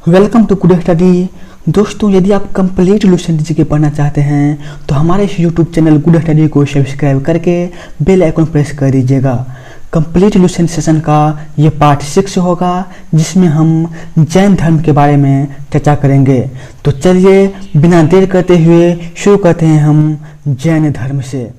Welcome to good study. दोस्तों, यदि आप कंप्लीट लुसेंट जीके पढ़ना चाहते हैं तो हमारे इस यूट्यूब चैनल गुड स्टडी को सब्सक्राइब करके बेल आइकन प्रेस कर दीजिएगा। कंप्लीट लुसेंट सेशन का ये पार्ट 6 होगा जिसमें हम जैन धर्म के बारे में चर्चा करेंगे। तो चलिए बिना देर करते हुए शुरू करते हैं हम जैन धर्म से।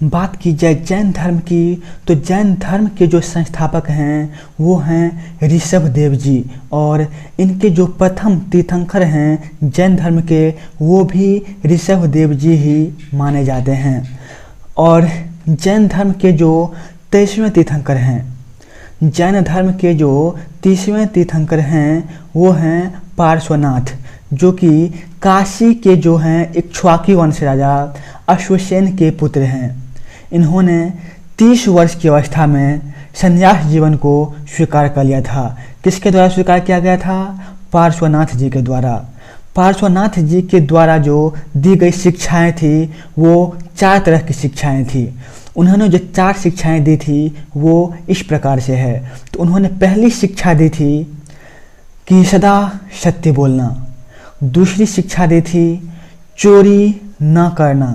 बात की जाए जैन धर्म की तो जैन धर्म के जो संस्थापक हैं वो हैं ऋषभ देव जी, और इनके जो प्रथम तीर्थंकर हैं जैन धर्म के वो भी ऋषभ देव जी ही माने जाते हैं। और जैन धर्म के जो 23वें तीर्थंकर हैं, जैन धर्म के जो 30वें तीर्थंकर हैं वो हैं पार्श्वनाथ, जो कि काशी के जो हैं इक्ष्वाकु वंश राजा अश्वसेन के पुत्र हैं। इन्होंने 30 वर्ष की अवस्था में संन्यास जीवन को स्वीकार कर लिया था। किसके द्वारा स्वीकार किया गया था? पार्श्वनाथ जी के द्वारा। पार्श्वनाथ जी के द्वारा जो दी गई शिक्षाएं थी वो 4 तरह की शिक्षाएं थी। उन्होंने जो 4 शिक्षाएं दी थी वो इस प्रकार से है। तो उन्होंने पहली शिक्षा दी थी कि सदा सत्य बोलना, दूसरी शिक्षा दी थी चोरी न करना,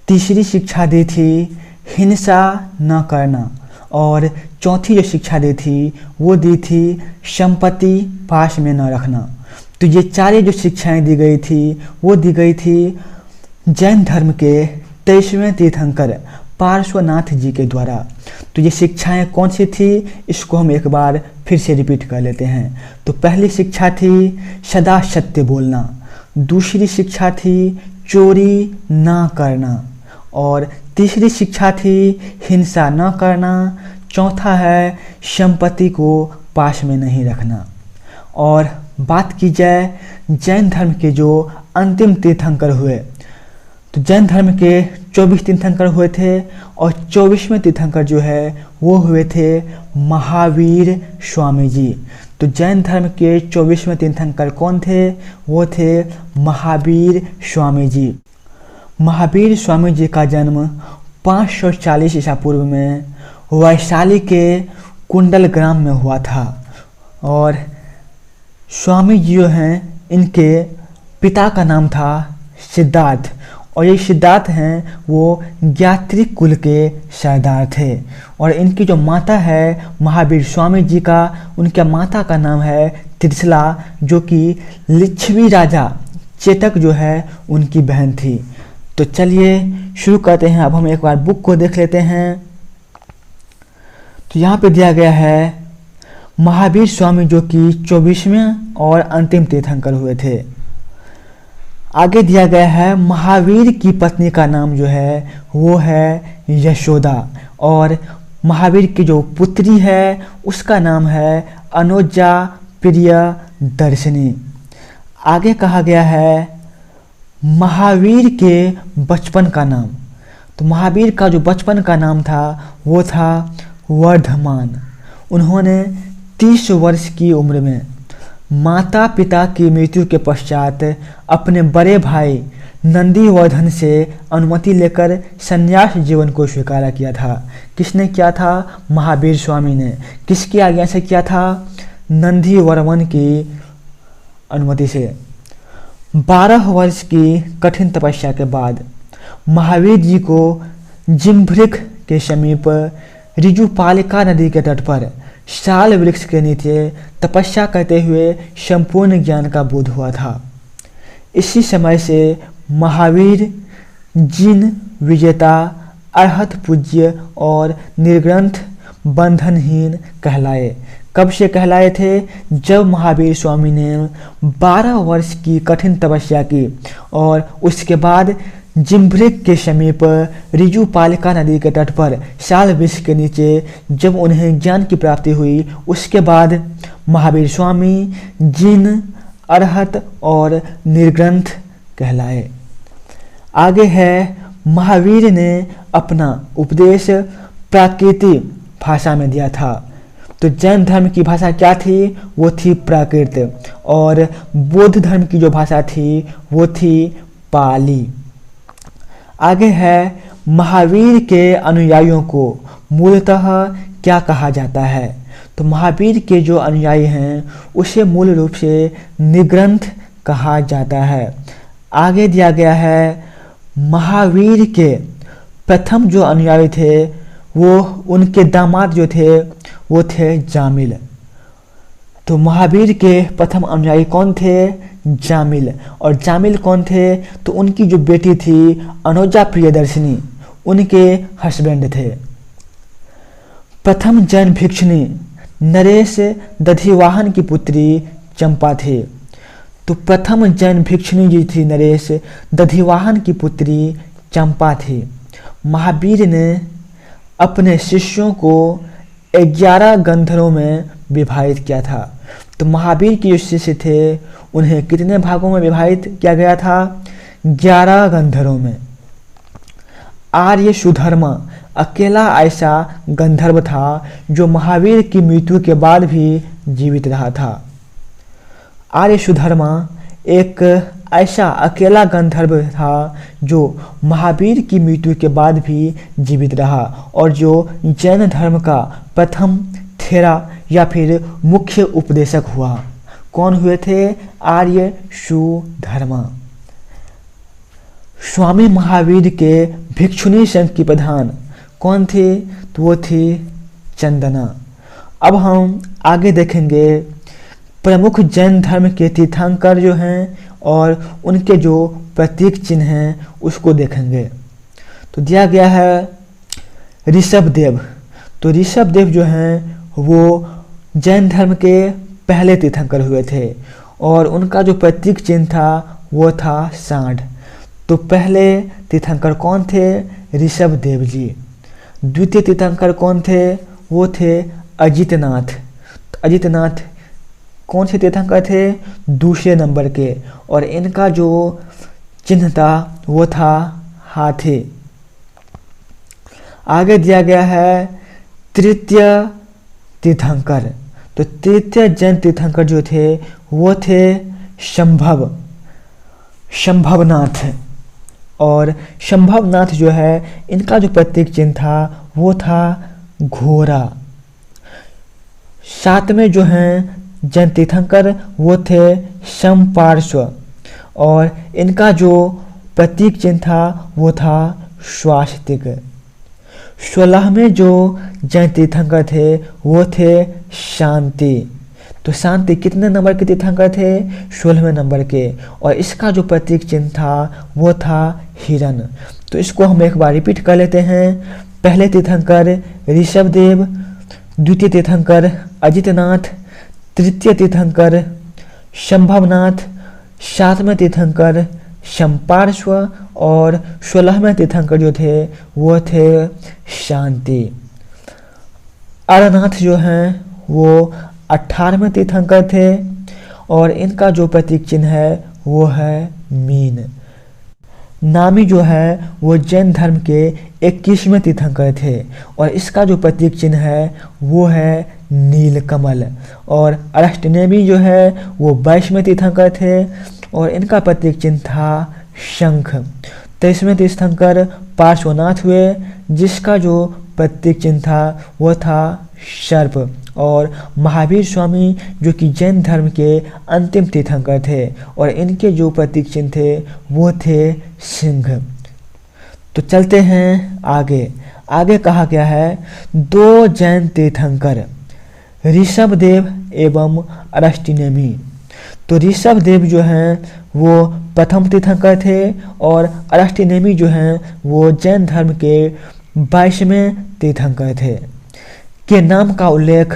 तीसरी शिक्षा दी थी हिंसा न करना, और चौथी जो शिक्षा दी थी वो दी थी संपत्ति पास में न रखना। तो ये 4 जो शिक्षाएं दी गई थी वो दी गई थी जैन धर्म के 23वें तीर्थंकर पार्श्वनाथ जी के द्वारा। तो ये शिक्षाएं कौन सी थी इसको हम एक बार फिर से रिपीट कर लेते हैं। तो पहली शिक्षा थी सदा सत्य बोलना, दूसरी शिक्षा थी चोरी ना करना, और तीसरी शिक्षा थी हिंसा न करना, चौथा है संपत्ति को पास में नहीं रखना। और बात की जाए जैन धर्म के जो अंतिम तीर्थंकर हुए तो जैन धर्म के 24 तीर्थंकर हुए थे, और 24वें तीर्थंकर जो है वो हुए थे महावीर स्वामी जी। तो जैन धर्म के 24वें तीर्थंकर कौन थे? वो थे महावीर स्वामी जी। महावीर स्वामी जी का जन्म 540 ईसा पूर्व में वैशाली के कुंडल ग्राम में हुआ था। और स्वामी जी जो हैं इनके पिता का नाम था सिद्धार्थ, और ये सिद्धार्थ हैं वो ज्ञात्री कुल के सरदार थे। और इनकी जो माता है महावीर स्वामी जी का, उनके माता का नाम है त्रिशला, जो कि लिच्छवी राजा चेतक जो है उनकी बहन थी। तो चलिए शुरू करते हैं। अब हम एक बार बुक को देख लेते हैं। तो यहाँ पे दिया गया है महावीर स्वामी जो कि 24वें और अंतिम तीर्थंकर हुए थे। आगे दिया गया है महावीर की पत्नी का नाम जो है वो है यशोदा, और महावीर की जो पुत्री है उसका नाम है अनुजा प्रिय दर्शनी। आगे कहा गया है महावीर के बचपन का नाम। तो महावीर का जो बचपन का नाम था वो था वर्धमान। उन्होंने 30 वर्ष की उम्र में माता पिता की मृत्यु के पश्चात अपने बड़े भाई नंदीवर्धन से अनुमति लेकर संन्यास जीवन को स्वीकार किया था। किसने किया था? महावीर स्वामी ने। किसकी आज्ञा से किया था? नंदीवर्धन की अनुमति से। 12 वर्ष की कठिन तपस्या के बाद महावीर जी को जिम्भृक के समीप ऋजुपालिका नदी के तट पर साल वृक्ष के नीचे तपस्या करते हुए संपूर्ण ज्ञान का बोध हुआ था। इसी समय से महावीर जिन विजेता, अरहत पूज्य और निर्ग्रंथ बंधनहीन कहलाए। कब से कहलाए थे? जब महावीर स्वामी ने 12 वर्ष की कठिन तपस्या की, और उसके बाद जिम्भृक के समीप ऋजुपालिका नदी के तट पर साल वृक्ष के नीचे जब उन्हें ज्ञान की प्राप्ति हुई, उसके बाद महावीर स्वामी जिन, अरहत और निर्ग्रंथ कहलाए। आगे है महावीर ने अपना उपदेश प्राकृति भाषा में दिया था। तो जैन धर्म की भाषा क्या थी? वो थी प्राकृत, और बौद्ध धर्म की जो भाषा थी वो थी पाली। आगे है महावीर के अनुयायियों को मूलतः क्या कहा जाता है? तो महावीर के जो अनुयायी हैं उसे मूल रूप से निग्रंथ कहा जाता है। आगे दिया गया है महावीर के प्रथम जो अनुयायी थे वो उनके दामाद जो थे वो थे जामिल। तो महावीर के प्रथम अनुयायी कौन थे? जामिल। और जामिल कौन थे? तो उनकी जो बेटी थी अनुजा प्रियदर्शिनी, उनके हस्बैंड थे। प्रथम जैन भिक्षुणी नरेश दधिवाहन की पुत्री चंपा थी। तो प्रथम जैन भिक्षुणी जी थी नरेश दधिवाहन की पुत्री चंपा थी। महावीर ने अपने शिष्यों को 11 गंधर्वों में विभाजित किया था। तो महावीर के जो शिष्य थे उन्हें कितने भागों में विभाजित किया गया था? 11 गंधर्वों में। आर्य सुधर्मा अकेला ऐसा गंधर्व था जो महावीर की मृत्यु के बाद भी जीवित रहा था। आर्य सुधर्मा एक ऐसा अकेला गंधर्व था जो महावीर की मृत्यु के बाद भी जीवित रहा और जो जैन धर्म का प्रथम थेरा या फिर मुख्य उपदेशक हुआ। कौन हुए थे? आर्य सुधर्मा। स्वामी महावीर के भिक्षुणी संघ की प्रधान कौन थी? तो वो थी चंदना। अब हम आगे देखेंगे प्रमुख जैन धर्म के तीर्थंकर जो हैं और उनके जो प्रतीक चिन्ह हैं उसको देखेंगे। तो दिया गया है ऋषभदेव। तो ऋषभदेव जो हैं वो जैन धर्म के पहले तीर्थंकर हुए थे और उनका जो प्रतीक चिन्ह था वो था सांड। तो पहले तीर्थंकर कौन थे? ऋषभदेव जी। द्वितीय तीर्थंकर कौन थे? वो थे अजितनाथ। अजितनाथ कौन से तीर्थंकर थे? दूसरे नंबर के, और इनका जो चिन्ह था वो था हाथी। आगे दिया गया है तृतीय तीर्थंकर। तो तृतीय जैन तीर्थंकर जो थे वो थे शंभवनाथ। और शंभवनाथ जो है इनका जो प्रतीक चिन्ह था वो था घोड़ा। सातवें जो हैं जैन तीर्थंकर वो थे समपार्श्व और इनका जो प्रतीक चिन्ह था वो था स्वास्तिक। 16वें जो जैन तीर्थंकर थे वो थे शांति। तो शांति कितने नंबर के तीर्थंकर थे? 16वें नंबर के, और इसका जो प्रतीक चिन्ह था वो था हिरण। तो इसको हम एक बार रिपीट कर लेते हैं। पहले तीर्थंकर ऋषभदेव, द्वितीय तीर्थंकर अजितनाथ, तृतीय तीर्थंकर शंभवनाथ, सातवें तीर्थंकर समपार्श्व और 16वें तीर्थंकर जो थे वो थे शांति। अरनाथ जो हैं वो 18वें तीर्थंकर थे और इनका जो प्रतीक चिन्ह है वो है मीन। नामी जो है वो जैन धर्म के 21वें तीर्थंकर थे और इसका जो प्रतीक चिन्ह है वो है नीलकमल। और अरष्टनेमी जो है वो 22वें तीर्थंकर थे और इनका प्रतीक चिन्ह था शंख। 23वें तीर्थंकर पार्श्वनाथ हुए जिसका जो प्रतीक चिन्ह था वो था सर्प। और महावीर स्वामी जो कि जैन धर्म के अंतिम तीर्थंकर थे और इनके जो प्रतीक चिन्ह थे वो थे सिंह। तो चलते हैं आगे। आगे कहा गया है 2 जैन तीर्थंकर ऋषभदेव एवं अरष्टनेमी। तो ऋषभदेव जो हैं वो प्रथम तीर्थंकर थे और अरष्टनेमी जो हैं वो जैन धर्म के 22वें तीर्थंकर थे के नाम का उल्लेख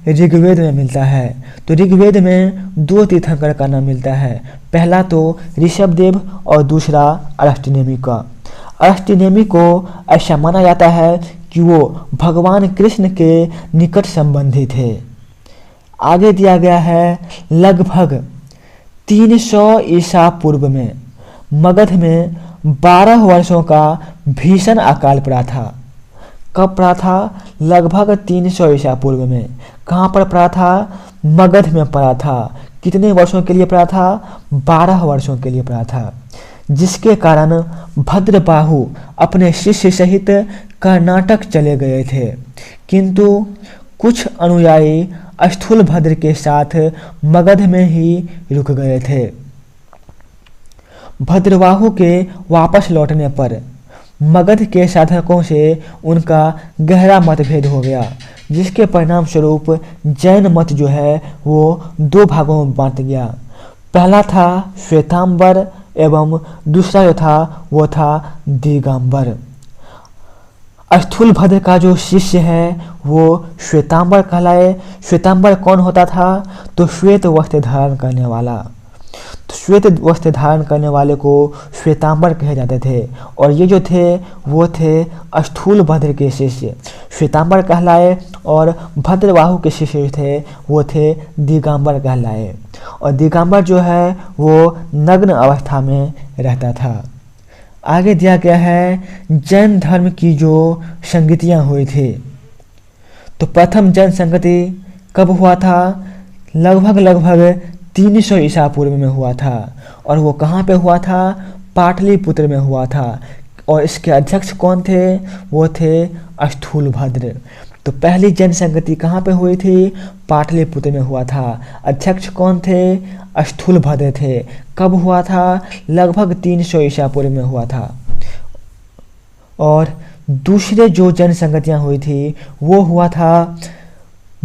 ऋग्वेद में मिलता है। तो ऋग्वेद में 2 तीर्थंकर का नाम मिलता है, पहला तो ऋषभदेव और दूसरा अरष्टनेमी का। अरष्टनेमी को ऐसा माना जाता है कि वो भगवान कृष्ण के निकट संबंधी थे। आगे दिया गया है लगभग 300 ईसा पूर्व में मगध में 12 वर्षों का भीषण अकाल पड़ा था। कब पड़ा था? लगभग 300 ईसा पूर्व में। कहाँ पर पड़ा था? मगध में पड़ा था। कितने वर्षों के लिए पड़ा था? 12 वर्षों के लिए पड़ा था, जिसके कारण भद्रबाहु अपने शिष्य सहित कर्नाटक चले गए थे, किंतु कुछ अनुयायी स्थूलभद्र के साथ मगध में ही रुक गए थे। भद्रवाहु के वापस लौटने पर मगध के साधकों से उनका गहरा मतभेद हो गया, जिसके परिणाम स्वरूप जैन मत जो है वो दो भागों में बांट गया। पहला था श्वेतांबर एवं दूसरा जो था वो था दिगंबर। स्थूलभद्र का जो शिष्य है वो श्वेतांबर कहलाए। श्वेतांबर कौन होता था? तो श्वेत वस्त्र धारण करने वाला। तो श्वेत वस्त्र धारण करने वाले को श्वेतांबर कहे जाते थे। और ये जो थे वो थे स्थूलभद्र के शिष्य, श्वेतांबर कहलाए। और भद्रवाहु के शिष्य थे वो थे दिगंबर कहलाए। और दिगंबर जो है वो नग्न अवस्था में रहता था। आगे दिया गया है जैन धर्म की जो संगतियाँ हुई थी। तो प्रथम जैन संगति कब हुआ था? लगभग 300 ईसा पूर्व में हुआ था। और वो कहाँ पे हुआ था? पाटलिपुत्र में हुआ था। और इसके अध्यक्ष कौन थे? वो थे स्थूलभद्र। तो पहली जैन संगति कहाँ पे हुई थी? पाटलिपुत्र में हुआ था। अध्यक्ष कौन थे? स्थूलभद्र थे। कब हुआ था? लगभग 300 ईसा पूर्व में हुआ था। और दूसरे जो जैन संगतियाँ हुई थी वो हुआ था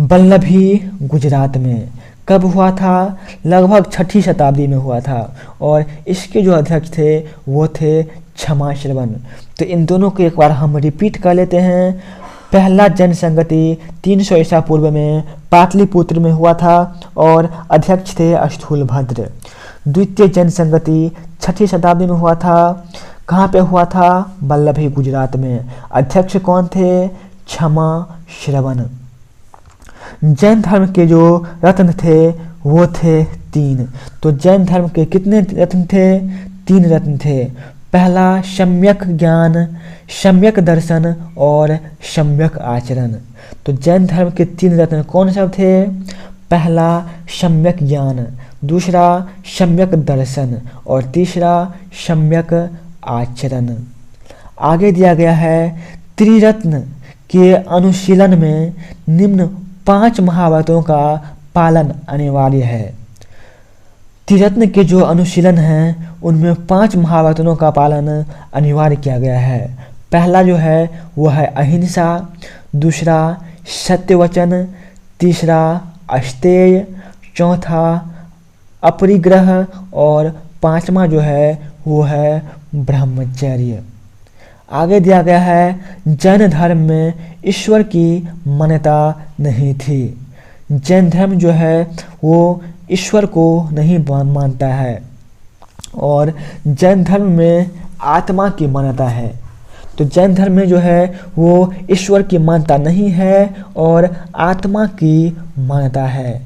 वल्लभी गुजरात में। कब हुआ था? लगभग 6ठी शताब्दी में हुआ था। और इसके जो अध्यक्ष थे वो थे क्षमाश्रवण। तो इन दोनों को एक बार हम रिपीट कर लेते हैं। पहला जैन संगति 300 ईसा पूर्व में पाटलिपुत्र में हुआ था और अध्यक्ष थे स्थूलभद्र। द्वितीय जैन संगति 6ठी शताब्दी में हुआ था। कहाँ पे हुआ था? वल्लभी गुजरात में। अध्यक्ष कौन थे? क्षमाश्रवण। जैन धर्म के जो रत्न थे वो थे 3। तो जैन धर्म के कितने रत्न थे? 3 रत्न थे। पहला सम्यक ज्ञान, सम्यक दर्शन और सम्यक आचरण। तो जैन धर्म के 3 रत्न कौन सब थे? पहला सम्यक ज्ञान, दूसरा सम्यक दर्शन और तीसरा सम्यक आचरण। आगे दिया गया है त्रिरत्न के अनुशीलन में निम्न 5 महाव्रतों का पालन अनिवार्य है। त्रिरत्न के जो अनुशीलन हैं उनमें 5 महाव्रतों का पालन अनिवार्य किया गया है। पहला जो है वो है अहिंसा, दूसरा सत्यवचन, तीसरा अस्तेय, चौथा अपरिग्रह और 5वां जो है वो है ब्रह्मचर्य। आगे दिया गया है जैन धर्म में ईश्वर की मान्यता नहीं थी। जैन धर्म जो है वो ईश्वर को नहीं मानता है और जैन धर्म में आत्मा की मान्यता है। तो जैन धर्म में जो है वो ईश्वर की मान्यता नहीं है और आत्मा की मान्यता है।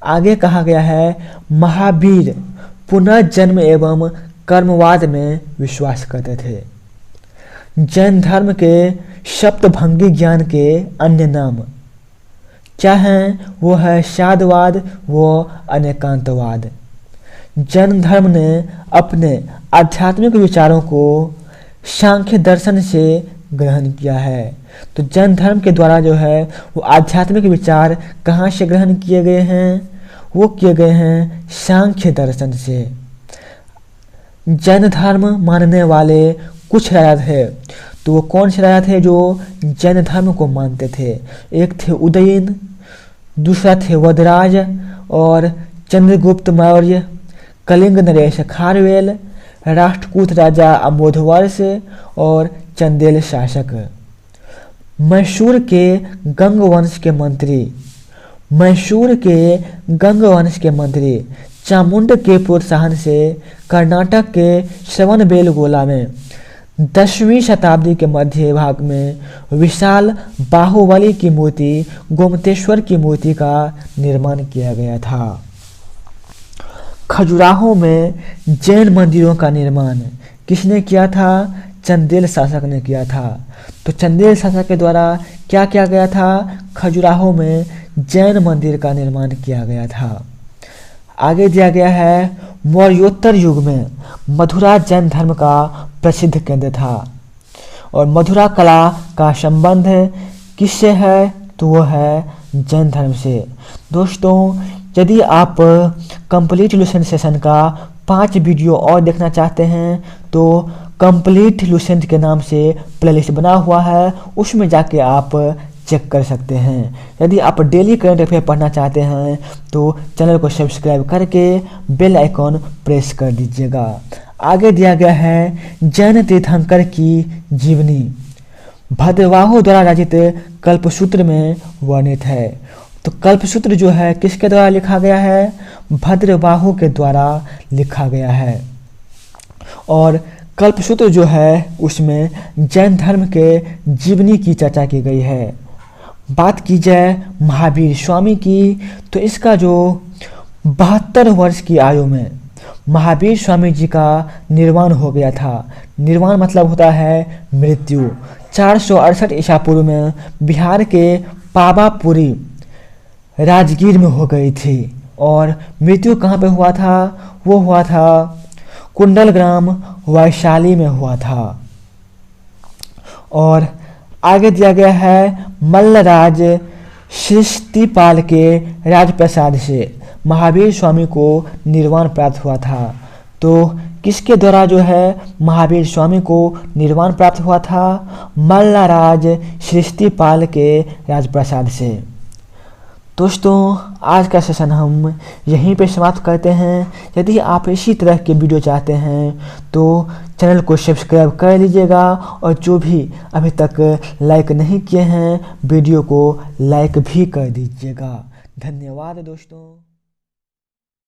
आगे कहा गया है महावीर पुनर्जन्म एवं कर्मवाद में विश्वास करते थे। जैन धर्म के सप्तभंगी ज्ञान के अन्य नाम क्या हैं? वो है साधवाद व अनेकांतवाद। जैन धर्म ने अपने आध्यात्मिक विचारों को सांख्य दर्शन से ग्रहण किया है। तो जैन धर्म के द्वारा जो है वो आध्यात्मिक विचार कहाँ से ग्रहण किए गए हैं? वो किए गए हैं सांख्य दर्शन से। जैन धर्म मानने वाले कुछ राजा थे। तो वो कौन से राजा थे जो जैन धर्म को मानते थे? एक थे उदयन, दूसरा थे वदराज और चंद्रगुप्त मौर्य, कलिंग नरेश खारवेल, राष्ट्रकूट राजा अमोधवर्ष और चंदेल शासक। मैसूर के गंग वंश के मंत्री चामुंड के प्रोत्साहन से कर्नाटक के श्रवणबेलगोला में 10वीं शताब्दी के मध्य भाग में विशाल बाहुबली की मूर्ति गोमतेश्वर की मूर्ति का निर्माण किया गया था। खजुराहो में जैन मंदिरों का निर्माण किसने किया था? चंदेल शासक ने किया था। तो चंदेल शासक के द्वारा क्या किया गया था? खजुराहो में जैन मंदिर का निर्माण किया गया था। आगे दिया गया है मौर्योत्तर युग में मथुरा जैन धर्म का प्रसिद्ध केंद्र था और मथुरा कला का संबंध किससे है? तो वो है जैन धर्म से। दोस्तों, यदि आप कंप्लीट लुसेंट सेशन का 5 वीडियो और देखना चाहते हैं तो कंप्लीट लुसेंट के नाम से प्लेलिस्ट बना हुआ है, उसमें जाके आप चेक कर सकते हैं। यदि आप डेली करंट अफेयर पढ़ना चाहते हैं तो चैनल को सब्सक्राइब करके बेल आइकॉन प्रेस कर दीजिएगा। आगे दिया गया है जैन तीर्थंकर की जीवनी भद्रवाहु द्वारा रचित कल्पसूत्र में वर्णित है। तो कल्पसूत्र जो है किसके द्वारा लिखा गया है? भद्रवाहु के द्वारा लिखा गया है। और कल्पसूत्र जो है उसमें जैन धर्म के जीवनी की चर्चा की गई है। बात की जाए महावीर स्वामी की तो इसका जो 72 वर्ष की आयु में महावीर स्वामी जी का निर्वाण हो गया था। निर्वाण मतलब होता है मृत्यु। 468 ईसा पूर्व में बिहार के पावापुरी राजगीर में हो गई थी। और मृत्यु कहाँ पे हुआ था? वो हुआ था कुंडलग्राम वैशाली में हुआ था। और आगे दिया गया है मल्लराज सृष्टिपाल के राजप्रसाद से महावीर स्वामी को निर्वाण प्राप्त हुआ था। तो किसके द्वारा जो है महावीर स्वामी को निर्वाण प्राप्त हुआ था? मल्लराज सृष्टिपाल के राजप्रसाद से। दोस्तों, आज का सेशन हम यहीं पे समाप्त करते हैं। यदि आप इसी तरह के वीडियो चाहते हैं तो चैनल को सब्सक्राइब कर लीजिएगा और जो भी अभी तक लाइक नहीं किए हैं वीडियो को लाइक भी कर दीजिएगा। धन्यवाद दोस्तों।